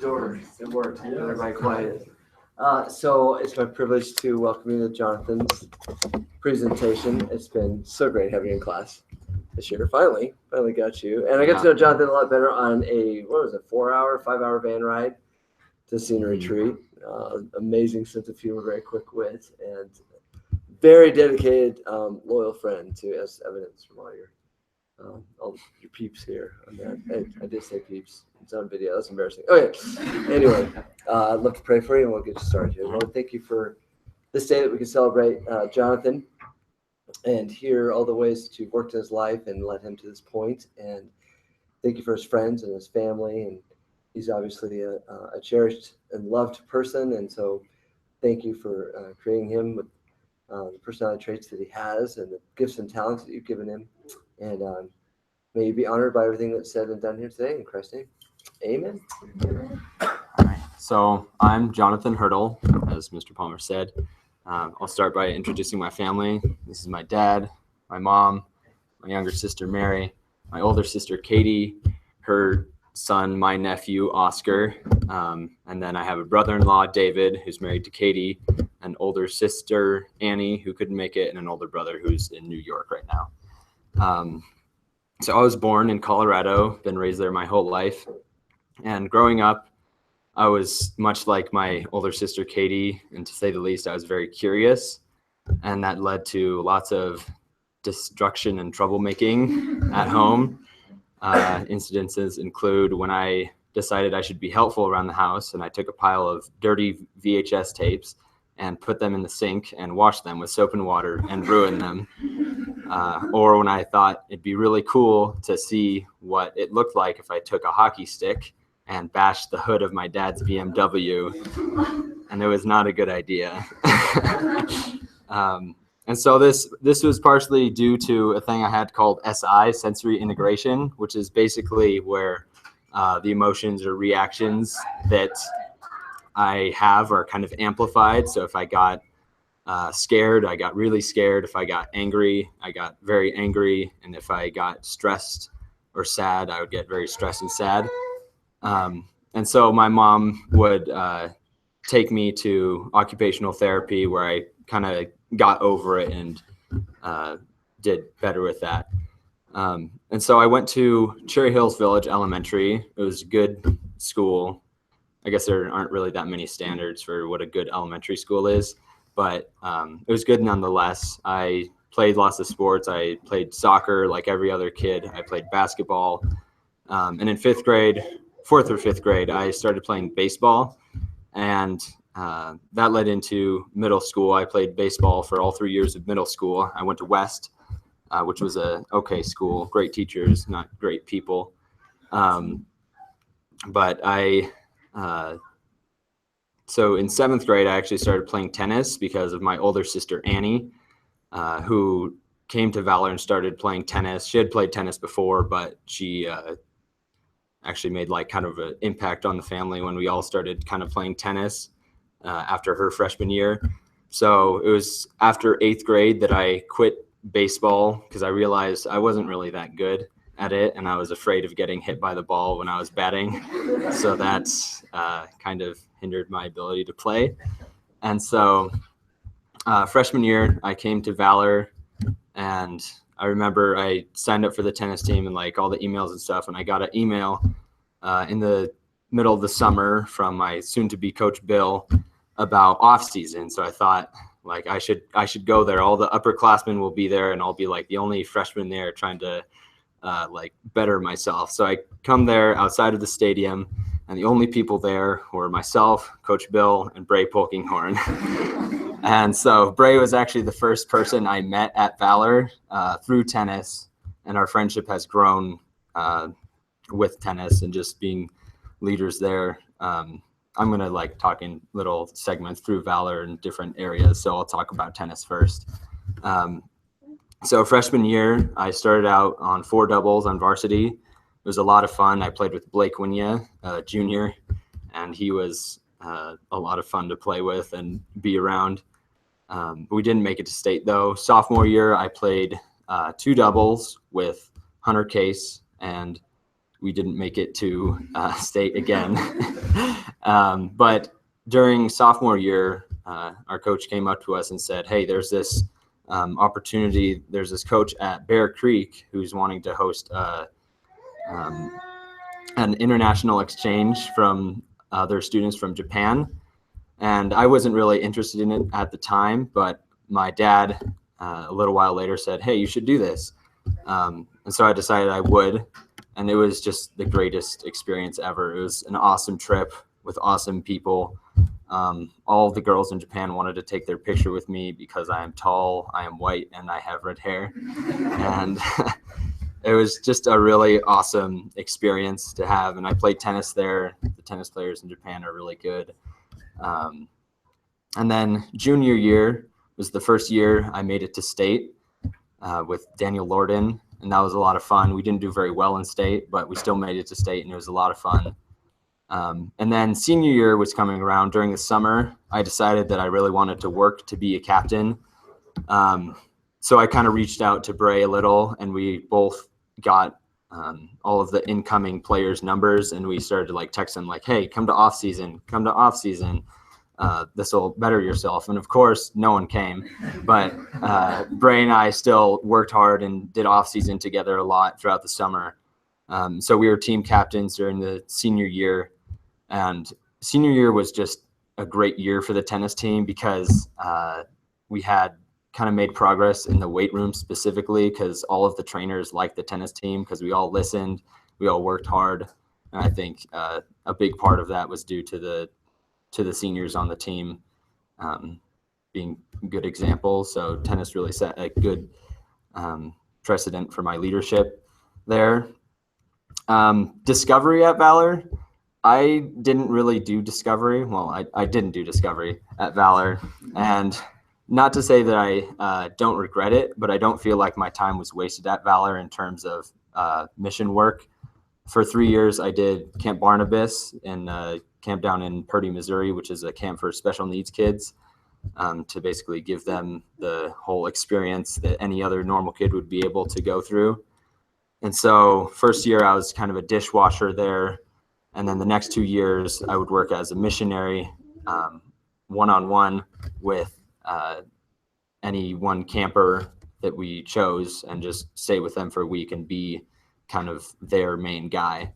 door. It worked. Got everybody quiet. So it's my privilege to welcome you to Jonathan's presentation. It's been so great having you in class this year. Finally got you. And I got to know Jonathan a lot better on a, 5-hour van ride to senior retreat. Amazing sense of humor, very quick wit, and very dedicated, loyal friend to, as evidence from all your peeps here on that. I did say peeps. It's on video. That's embarrassing. Okay. Anyway, I'd love to pray for you, and we'll get started here. Lord, thank you for this day that we can celebrate Jonathan and hear all the ways that you've worked in his life and led him to this point. And thank you for his friends and his family. And he's obviously a cherished and loved person. And so thank you for creating him with the personality traits that he has and the gifts and talents that you've given him. And may you be honored by everything that's said and done here today. In Christ's name, amen. All right. So I'm Jonathan Hertel, as Mr. Palmer said. I'll start by introducing my family. This is my dad, my mom, my younger sister, Mary, my older sister, Katie, her son, my nephew, Oscar. And then I have a brother-in-law, David, who's married to Katie, an older sister, Annie, who couldn't make it, and an older brother who's in New York right now. So I was born in Colorado, been raised there my whole life. And growing up, I was much like my older sister, Katie, and to say the least, I was very curious. And that led to lots of destruction and troublemaking at home. Incidences include when I decided I should be helpful around the house, and I took a pile of dirty VHS tapes and put them in the sink and washed them with soap and water and ruined them. Or when I thought it'd be really cool to see what it looked like if I took a hockey stick and bashed the hood of my dad's BMW, and it was not a good idea. And so this was partially due to a thing I had called SI, sensory integration, which is basically where the emotions or reactions that I have are kind of amplified. So if I got scared, I got really scared. If I got angry, I got very angry. And if I got stressed or sad, I would get very stressed and sad. And so my mom would take me to occupational therapy where I kind of got over it and did better with that. And so I went to Cherry Hills Village Elementary. It was a good school. I guess there aren't really that many standards for what a good elementary school is, but it was good nonetheless. I played lots of sports. I played soccer like every other kid. I played basketball. And in fourth or fifth grade, I started playing baseball. And that led into middle school. I played baseball for all 3 years of middle school. I went to West, which was a okay school, great teachers, not great people. So in seventh grade, I actually started playing tennis because of my older sister, Annie, who came to Valor and started playing tennis. She had played tennis before, but she actually made like kind of an impact on the family when we all started kind of playing tennis after her freshman year. So it was after 8th grade that I quit baseball because I realized I wasn't really that good at it, and I was afraid of getting hit by the ball when I was batting. So that's kind of hindered my ability to play. And so freshman year, I came to Valor, and I remember I signed up for the tennis team and like all the emails and stuff, and I got an email in the middle of the summer from my soon-to-be coach Bill about off season. So I thought like I should go there. All the upperclassmen will be there, and I'll be like the only freshman there trying to like better myself. So I come there outside of the stadium, and the only people there were myself, Coach Bill, and Bray Polkinghorn. And so Bray was actually the first person I met at Valor through tennis, and our friendship has grown with tennis and just being leaders there. I'm going to like talk in little segments through Valor in different areas. So I'll talk about tennis first. So freshman year, I started out on 4 doubles on varsity. It was a lot of fun. I played with Blake Winya, junior, and he was a lot of fun to play with and be around. We didn't make it to state though. Sophomore year, I played 2 doubles with Hunter Case, and we didn't make it to state again. But during sophomore year, our coach came up to us and said, hey, there's this opportunity. There's this coach at Bear Creek who's wanting to host an international exchange from their students from Japan. And I wasn't really interested in it at the time, but my dad a little while later said, hey, you should do this. And so I decided I would. And it was just the greatest experience ever. It was an awesome trip with awesome people. All the girls in Japan wanted to take their picture with me because I am tall, I am white, and I have red hair. And it was just a really awesome experience to have. And I played tennis there. The tennis players in Japan are really good. And then junior year was the first year I made it to state with Daniel Lorden, and that was a lot of fun. We didn't do very well in state, but we still made it to state, and it was a lot of fun. And then senior year was coming around. During the summer, I decided that I really wanted to work to be a captain. So I kind of reached out to Bray a little, and we both got all of the incoming players' numbers, and we started to like text them like, hey, come to off season. This will better yourself. And of course, no one came, but Bray and I still worked hard and did off season together a lot throughout the summer. So we were team captains during the senior year, and senior year was just a great year for the tennis team because we had kind of made progress in the weight room specifically because all of the trainers liked the tennis team because we all listened, we all worked hard. And I think a big part of that was due to the seniors on the team being good examples. So tennis really set a good precedent for my leadership there. Discovery at Valor, I didn't really do discovery. Well, I didn't do discovery at Valor, and not to say that I don't regret it, but I don't feel like my time was wasted at Valor in terms of mission work. For 3 years, I did Camp Barnabas in camp down in Purdy, Missouri, which is a camp for special needs kids, to basically give them the whole experience that any other normal kid would be able to go through. And so first year I was kind of a dishwasher there. And then the next 2 years I would work as a missionary one-on-one with any one camper that we chose and just stay with them for a week and be kind of their main guy.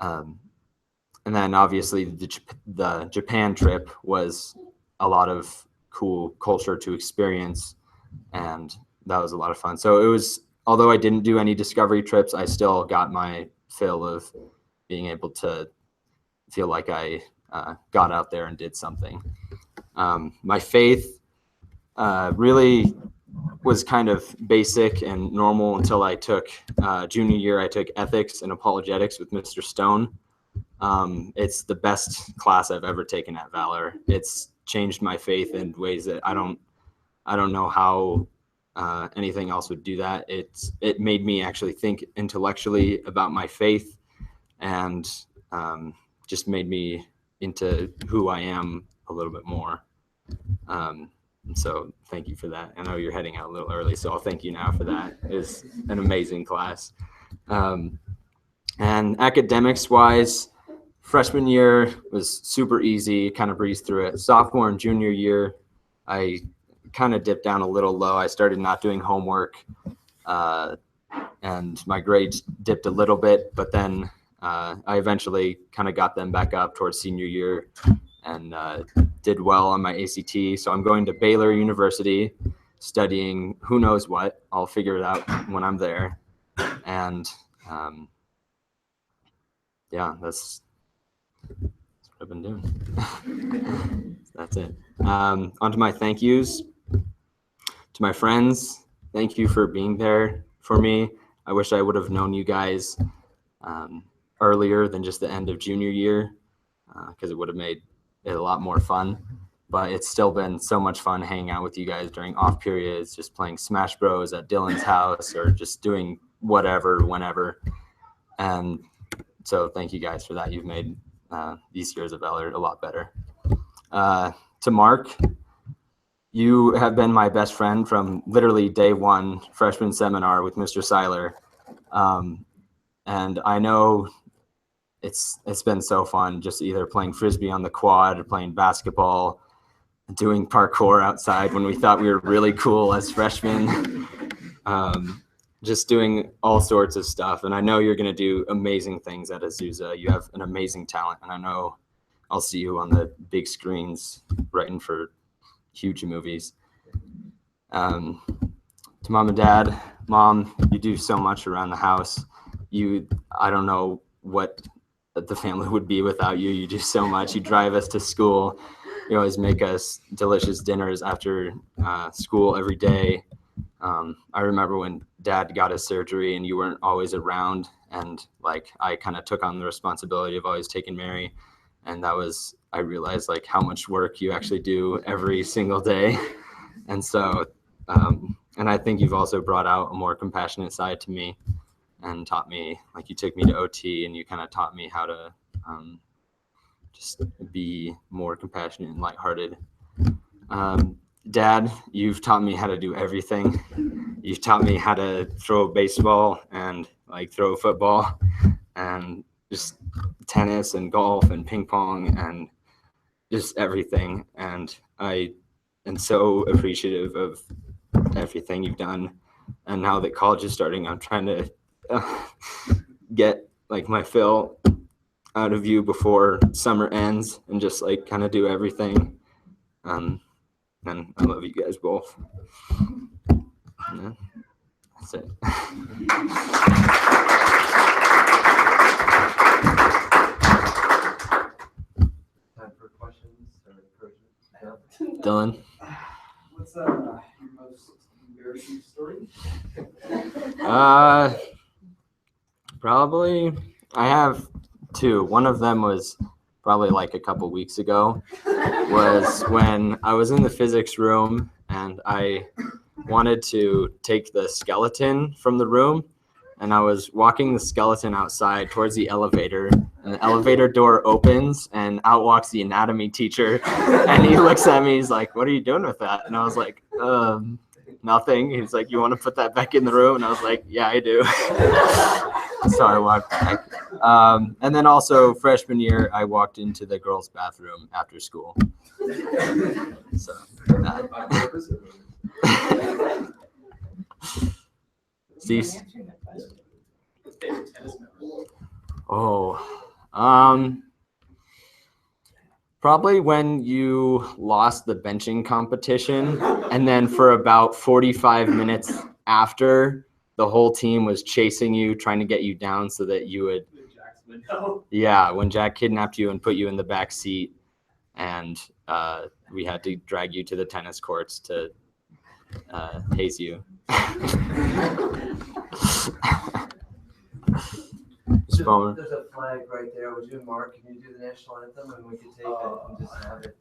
And then obviously the Japan trip was a lot of cool culture to experience, and that was a lot of fun. So it was, although I didn't do any discovery trips, I still got my fill of being able to feel like I got out there and did something. My faith really was kind of basic and normal until I took junior year. I took ethics and apologetics with Mr. Stone. It's the best class I've ever taken at Valor. It's changed my faith in ways that I don't know how anything else would do that. It made me actually think intellectually about my faith, and just made me into who I am a little bit more. So thank you for that. I know you're heading out a little early, so I'll thank you now for that. It's an amazing class. And academics wise, freshman year was super easy, kind of breezed through it. Sophomore and junior year, I kind of dipped down a little low. I started not doing homework, and my grades dipped a little bit, but then I eventually kind of got them back up towards senior year and did well on my ACT. So I'm going to Baylor University studying who knows what. I'll figure it out when I'm there. And yeah, that's what I've been doing. That's it. On to my thank yous. To my friends, thank you for being there for me. I wish I would have known you guys earlier than just the end of junior year, because it would have made it a lot more fun. But it's still been so much fun hanging out with you guys during off periods, just playing Smash Bros at Dylan's house or just doing whatever, whenever. And so thank you guys for that. You've made these years of Valor a lot better. To Mark, you have been my best friend from literally day one, freshman seminar with Mr. Seiler. And I know it's been so fun just either playing frisbee on the quad or playing basketball, doing parkour outside when we thought we were really cool as freshmen. Just doing all sorts of stuff. And I know you're going to do amazing things at Azusa. You have an amazing talent, and I know I'll see you on the big screens writing for huge movies. To mom and dad, Mom, you do so much around the house. I don't know what the family would be without you. You do so much. You drive us to school. You always make us delicious dinners after school every day. I remember when Dad got his surgery and you weren't always around, and like I kind of took on the responsibility of always taking Mary, and I realized like how much work you actually do every single day. And so and I think you've also brought out a more compassionate side to me and taught me, like you took me to OT and you kind of taught me how to just be more compassionate and lighthearted. Dad, you've taught me how to do everything. You've taught me how to throw a baseball and like throw a football and just tennis and golf and ping pong and just everything. And I am so appreciative of everything you've done. And now that college is starting, I'm trying to get like my fill out of you before summer ends and just like kind of do everything. And I love you guys both. Yeah, that's it. Time for questions or encouragement. Dylan? What's your most embarrassing story? Probably I have two. One of them was probably like a couple weeks ago, was when I was in the physics room and I wanted to take the skeleton from the room, and I was walking the skeleton outside towards the elevator, and the elevator door opens and out walks the anatomy teacher, and he looks at me, he's like, "What are you doing with that?" And I was like, nothing. He's like, "You want to put that back in the room?" And I was like, "Yeah, I do." So I walked back. And then also freshman year, I walked into the girls' bathroom after school. So Cease. Probably when you lost the benching competition, and then for about 45 minutes after, the whole team was chasing you, trying to get you down so that you would. Yeah, when Jack kidnapped you and put you in the back seat, and we had to drag you to the tennis courts to haze you. There's a flag right there. Would you, Mark, can you do the national anthem and we could take it and just have it?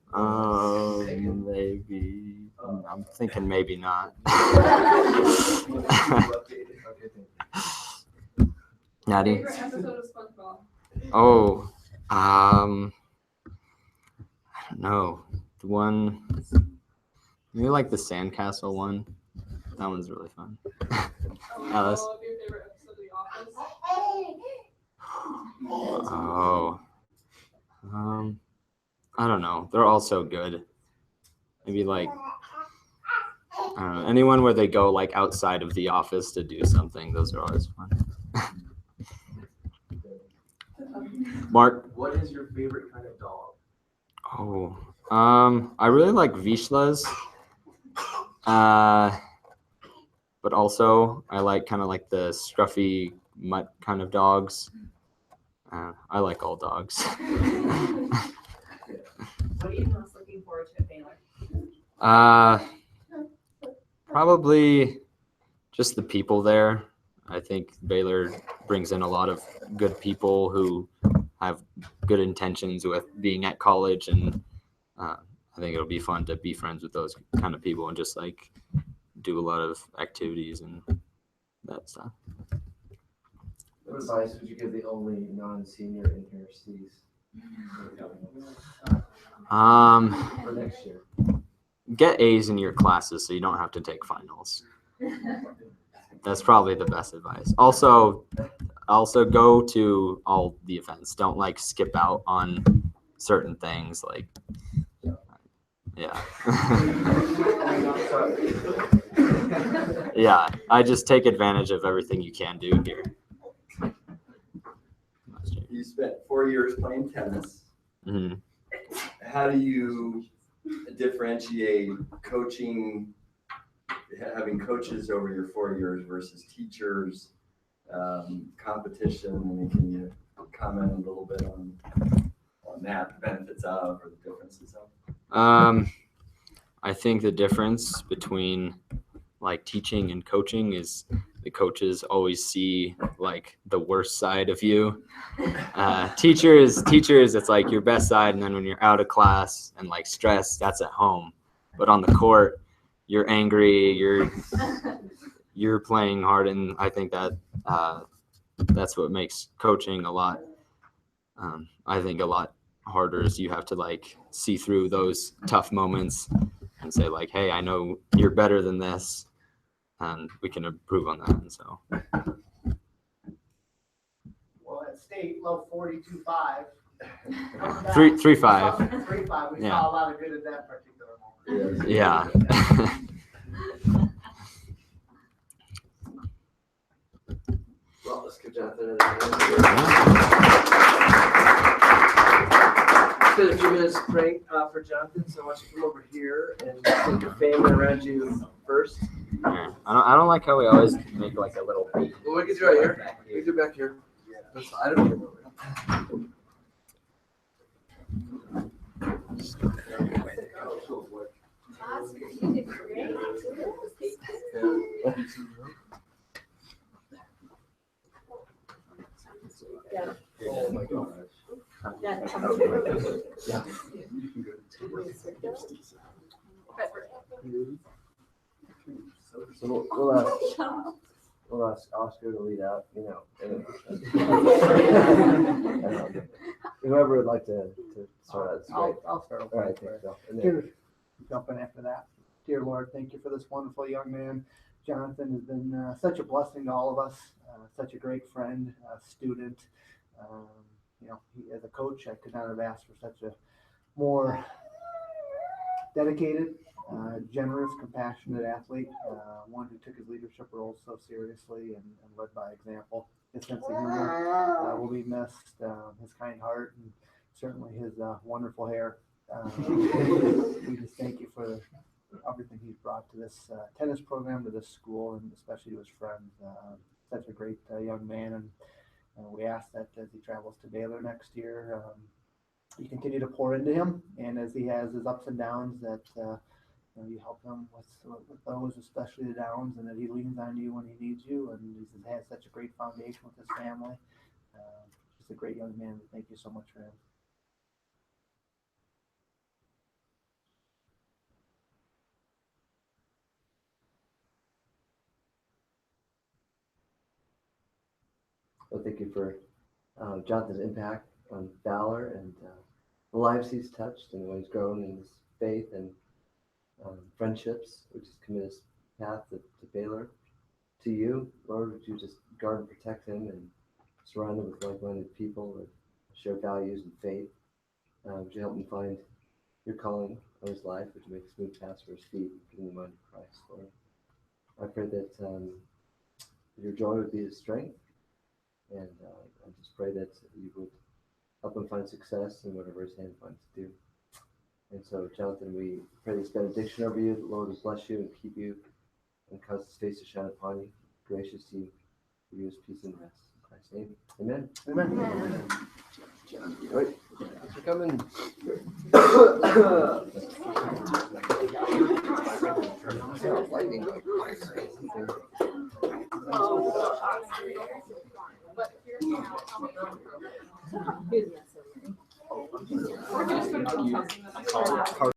Maybe. I'm thinking maybe not. Natty? Favorite episode of SpongeBob? Oh, I don't know. The one, maybe like the sandcastle one. That one's really fun. Alice? What your favorite episode of The Office? Oh, I don't know. They're all so good. Maybe like, I don't know, anyone where they go like outside of the office to do something. Those are always fun. Mark? What is your favorite kind of dog? Oh, I really like Vishlas. But also I like kind of like the scruffy mutt kind of dogs. I like all dogs. What are you most looking forward to at Baylor? Probably just the people there. I think Baylor brings in a lot of good people who have good intentions with being at college, and I think it'll be fun to be friends with those kind of people and just like do a lot of activities and that stuff. What advice would you give the only non-senior in here, Steve? For next year. Get A's in your classes so you don't have to take finals. That's probably the best advice. Also, also go to all the events. Don't like skip out on certain things. Like, yeah. Yeah, I just take advantage of everything you can do here. You spent 4 years playing tennis. Mhm. How do you differentiate coaching, having coaches over your 4 years versus teachers, competition? I mean, can you comment a little bit on that, the benefits of or the differences of? I think the difference between like teaching and coaching is the coaches always see like the worst side of you. Teachers, it's like your best side, and then when you're out of class and like stressed, that's at home. But on the court, you're angry, you're playing hard, and I think that that's what makes coaching a lot. I think a lot harder is you have to like see through those tough moments and say like, hey, I know you're better than this, and we can improve on that. And so Well, at state, low 42.5. 3.5. 3.5. We Yeah. saw a lot of good at that particular moment. Yeah. Well, let's give Jonathan another hand. Spend a few minutes praying for Jonathan, so I want you to come over here and take your family around you first. Yeah. I don't like how we always make like a little beat. Well, we can do it right here. We can do it back here. That's, I don't know. Oh my gosh. Yeah. So we'll ask Oscar to lead out, you know. Whoever would like to start out, it's great. I'll start All right, with thanks, Bill. And then- Dear, jump in after that. Dear Lord, thank you for this wonderful young man. Jonathan has been such a blessing to all of us, such a great friend, student. As a coach, I could not have asked for such a more dedicated, generous, compassionate athlete, one who took his leadership role so seriously and led by example. His sense of humor will be missed, his kind heart, and certainly his wonderful hair. We just thank you for everything he's brought to this tennis program, to this school, and especially to his friends. Such a great young man, and we ask that as he travels to Baylor next year, you continue to pour into him, and as he has his ups and downs, that you help him with those, especially the downs, and that he leans on you when he needs you, and he's had such a great foundation with his family. Just a great young man. Thank you so much for him. Well, thank you for Jonathan's impact on Valor and the lives he's touched and the way he's grown in his faith and friendships, which has committed his path to Baylor. To you, Lord, would you just guard and protect him and surround him with like-minded people that share values and faith? Would you help him find your calling on his life, would you make smooth paths for his feet, give him the mind of Christ, Lord? I pray that your joy would be his strength. And I just pray that you would help him find success in whatever his hand finds to do. And so, Jonathan, we pray this benediction over you. The Lord will bless you and keep you and cause his face to shine upon you. Gracious to you, give you his peace and rest. In Christ's name, amen. Amen. All right, thanks for coming. Lightning. We're just gonna keep